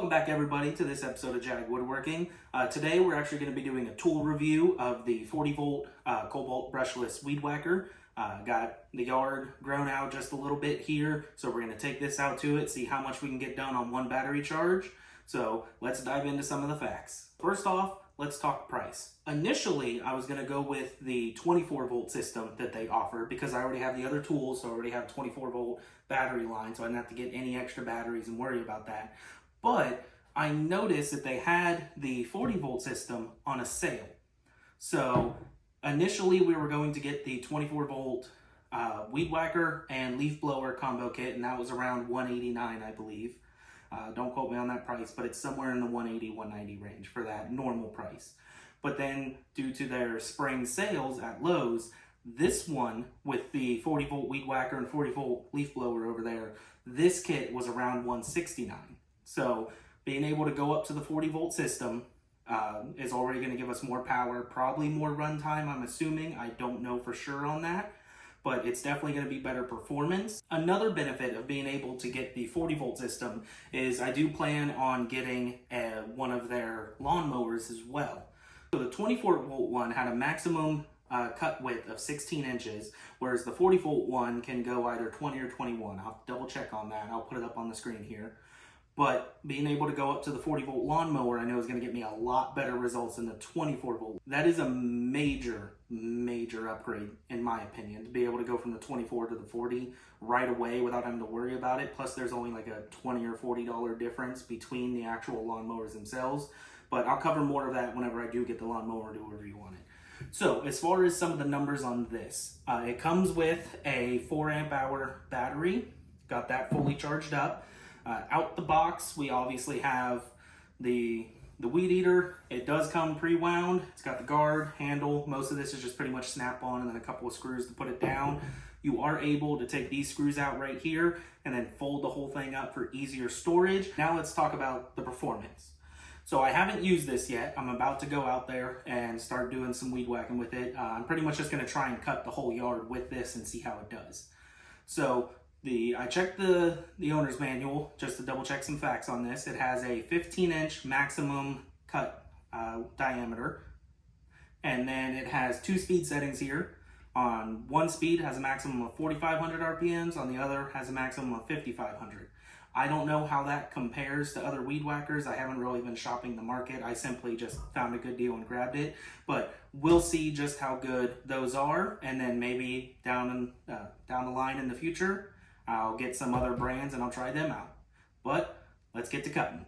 Welcome back everybody to this episode of JAG Woodworking. Today we're actually going to be doing a tool review of the 40 volt Kobalt brushless weed whacker. Got the yard grown out just a little bit here, so we're going to take this out to it, see how much we can get done on one battery charge. So let's dive into some of the facts. First off, let's talk price. Initially, I was going to go with the 24 volt system that they offer because I already have the other tools, so I already have 24 volt battery line, so I didn't have to get any extra batteries and worry about that. But I noticed that they had the 40 volt system on a sale. So initially we were going to get the 24 volt weed whacker and leaf blower combo kit, and that was around $189, I believe. Don't quote me on that price, but it's somewhere in the $180, $190 range for that normal price. But then due to their spring sales at Lowe's, this one with the 40 volt weed whacker and 40 volt leaf blower over there, this kit was around $169. So being able to go up to the 40 volt system is already going to give us more power, probably more runtime, I'm assuming. I don't know for sure on that, but it's definitely going to be better performance. Another benefit of being able to get the 40 volt system is I do plan on getting one of their lawnmowers as well. So the 24 volt one had a maximum cut width of 16 inches, whereas the 40 volt one can go either 20 or 21. I'll double check on that. I'll put it up on the screen here. But being able to go up to the 40 volt lawnmower, I know is going to get me a lot better results than the 24 volt. That is a major upgrade in my opinion, to be able to go from the 24 to the 40 right away without having to worry about it. Plus there's only like a $20 or $40 difference between the actual lawnmowers themselves. But I'll cover more of that whenever I do get the lawnmower to do a review on it. So as far as some of the numbers on this, it comes with a 4 amp hour battery. Got that fully charged up. Out the box, we obviously have the weed eater. It does come pre-wound. It's got the guard, handle. Most of this is just pretty much snap on and then a couple of screws to put it down. You are able to take these screws out right here and then fold the whole thing up for easier storage. Now let's talk about the performance. So I haven't used this yet. I'm about to go out there and start doing some weed whacking with it. I'm pretty much just going to try and cut the whole yard with this and see how it does. So I checked the owner's manual just to double check some facts on this. It has a 15-inch maximum cut diameter, and then it has 2 speed settings here. On one speed has a maximum of 4,500 RPMs, on the other has a maximum of 5,500. I don't know how that compares to other weed whackers. I haven't really been shopping the market. I simply just found a good deal and grabbed it. But we'll see just how good those are, and then maybe down the line in the future, I'll get some other brands and I'll try them out. But let's get to cutting.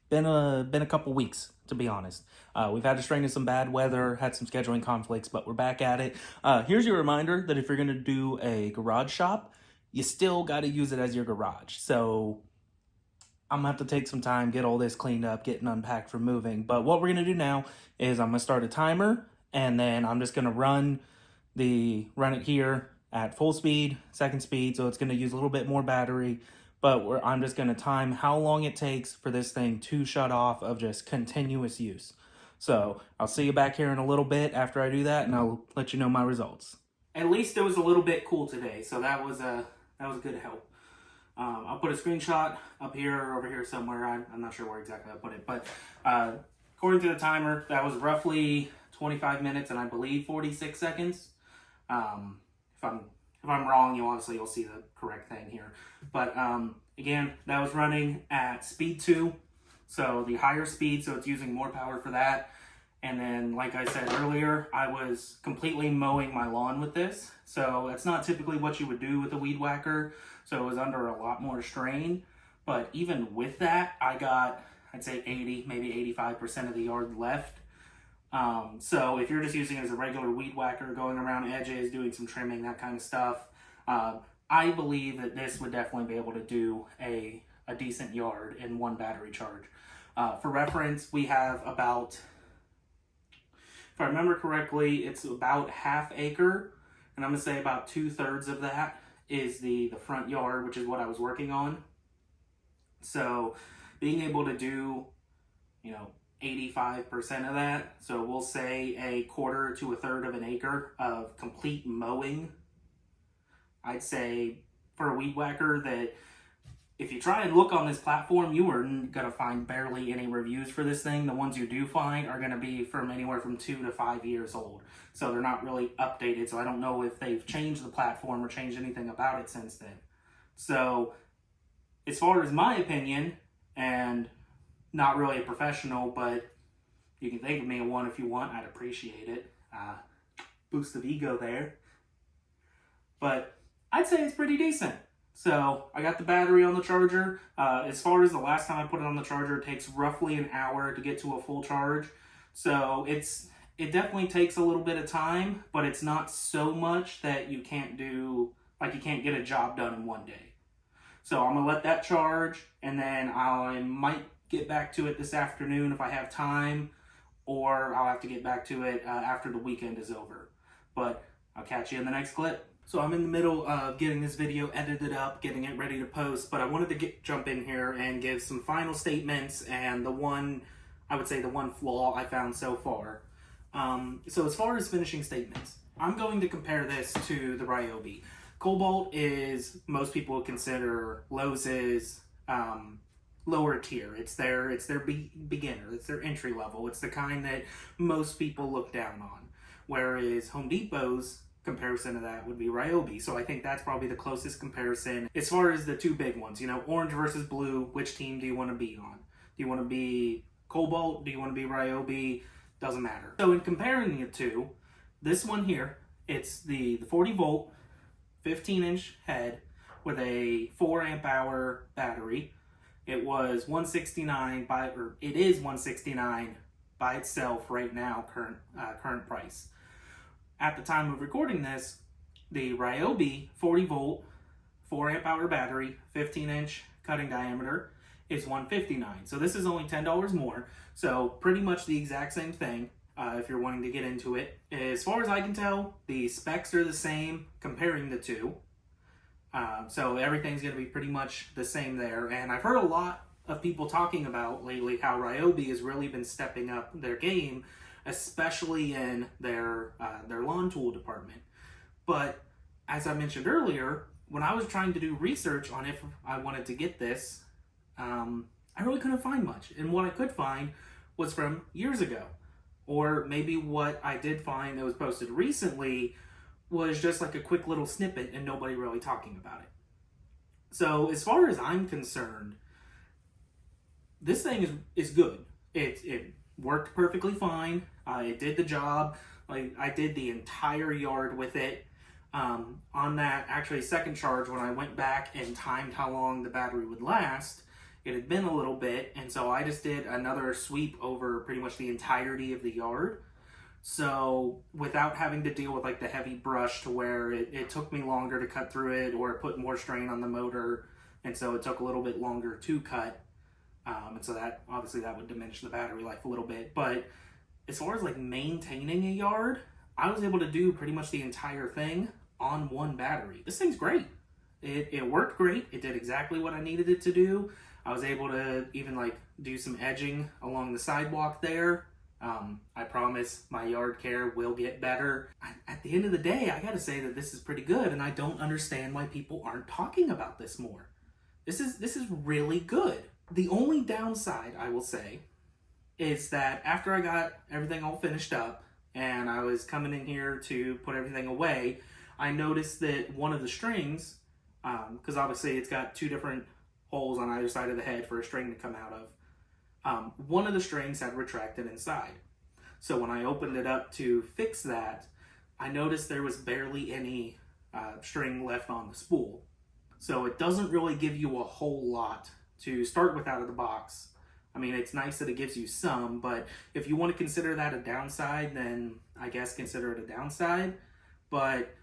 Been a couple weeks, to be honest. We've had to strain in some bad weather, had some scheduling conflicts, but we're back at it. Here's your reminder that if you're going to do a garage shop, you still got to use it as your garage. So I'm gonna have to take some time, get all this cleaned up, getting unpacked for moving. But what we're gonna do now is I'm gonna start a timer, and then I'm just gonna run it here at full speed, second speed, so it's gonna use a little bit more battery. But I'm just gonna time how long it takes for this thing to shut off of just continuous use. So I'll see you back here in a little bit after I do that, and I'll let you know my results. At least it was a little bit cool today, so that was a good help. I'll put a screenshot up here or over here somewhere. I'm not sure where exactly I put it, but according to the timer, that was roughly 25 minutes and I believe 46 seconds. If I'm wrong, you'll see the correct thing here. But again, that was running at speed 2, so the higher speed, so it's using more power for that. And then, like I said earlier, I was completely mowing my lawn with this. So that's not typically what you would do with a weed whacker. So it was under a lot more strain. But even with that, I got, I'd say 80, maybe 85% of the yard left. So if you're just using it as a regular weed whacker, going around edges, doing some trimming, that kind of stuff, I believe that this would definitely be able to do a decent yard in one battery charge. For reference, we have about, if I remember correctly, it's about ½ acre, and I'm going to say about 2/3 of that is the front yard, which is what I was working on. So being able to do, 85% of that, so we'll say a quarter to a third of an acre of complete mowing, I'd say for a weed whacker that if you try and look on this platform, you are going to find barely any reviews for this thing. The ones you do find are going to be from anywhere from 2 to 5 years old. So they're not really updated. So I don't know if they've changed the platform or changed anything about it since then. So as far as my opinion, and not really a professional, but you can think of me a one if you want, I'd appreciate it. Boost of ego there. But I'd say it's pretty decent. So I got the battery on the charger. As far as the last time I put it on the charger, it takes roughly an hour to get to a full charge. So it definitely takes a little bit of time, but it's not so much that you can't get a job done in one day. So I'm gonna let that charge, and then I might get back to it this afternoon if I have time, or I'll have to get back to it after the weekend is over. But I'll catch you in the next clip. So I'm in the middle of getting this video edited up, getting it ready to post, but I wanted to jump in here and give some final statements and the one flaw I found so far. So as far as finishing statements, I'm going to compare this to the Ryobi. Kobalt is, most people would consider Lowe's lower tier. It's their beginner, it's their entry level. It's the kind that most people look down on. Whereas Home Depot's comparison to that would be Ryobi. So I think that's probably the closest comparison as far as the two big ones. Orange versus blue, which team do you want to be on? Do you want to be Kobalt? Do you want to be Ryobi? Doesn't matter. So in comparing the two, this one here, it's the 40 volt, 15-inch head with a 4 amp hour battery. It was $169 it is $169 by itself right now, current price. At the time of recording this, the Ryobi 40 volt, 4 amp hour battery, 15-inch cutting diameter is $159. So this is only $10 more. So pretty much the exact same thing if you're wanting to get into it. As far as I can tell, the specs are the same comparing the two. So everything's going to be pretty much the same there. And I've heard a lot of people talking about lately how Ryobi has really been stepping up their game, especially in their lawn tool department. But as I mentioned earlier, when I was trying to do research on if I wanted to get this, I really couldn't find much. And what I could find was from years ago. Or maybe what I did find that was posted recently was just like a quick little snippet and nobody really talking about it. So as far as I'm concerned, this thing is good. It worked perfectly fine. It did the job. I did the entire yard with it. On that actually second charge, when I went back and timed how long the battery would last, it had been a little bit, and so I just did another sweep over pretty much the entirety of the yard. So without having to deal with like the heavy brush to where it took me longer to cut through it, or it put more strain on the motor, and so it took a little bit longer to cut. And so that, obviously that would diminish the battery life a little bit. But as far as like maintaining a yard, I was able to do pretty much the entire thing on one battery. This thing's great. It worked great. It did exactly what I needed it to do. I was able to even like do some edging along the sidewalk there. I promise my yard care will get better. At the end of the day, I gotta say that this is pretty good, and I don't understand why people aren't talking about this more. This is really good. The only downside, I will say, is that after I got everything all finished up and I was coming in here to put everything away, I noticed that one of the strings, because obviously it's got two different holes on either side of the head for a string to come out of, one of the strings had retracted inside. So when I opened it up to fix that, I noticed there was barely any string left on the spool. So it doesn't really give you a whole lot to start with out of the box. I mean, it's nice that it gives you some, but if you want to consider that a downside, then I guess consider it a downside. But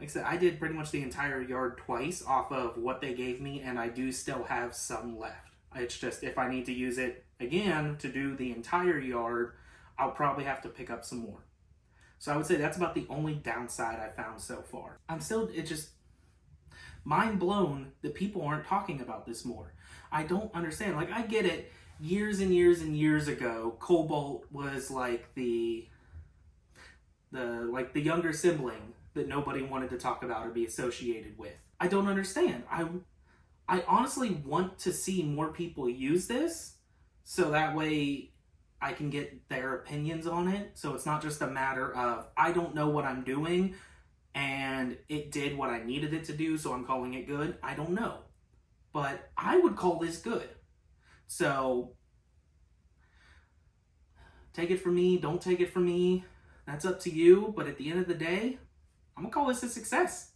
like I said, I did pretty much the entire yard twice off of what they gave me, and I do still have some left. It's just if I need to use it again to do the entire yard, I'll probably have to pick up some more. So I would say that's about the only downside I found so far. It's just mind blown that people aren't talking about this more. I don't understand. Like, I get it. Years and years and years ago, Kobalt was like the younger sibling that nobody wanted to talk about or be associated with. I don't understand. I honestly want to see more people use this so that way I can get their opinions on it. So it's not just a matter of I don't know what I'm doing and it did what I needed it to do, so I'm calling it good. I don't know. But I would call this good. So take it from me, don't take it from me. That's up to you. But at the end of the day, I'm going to call this a success.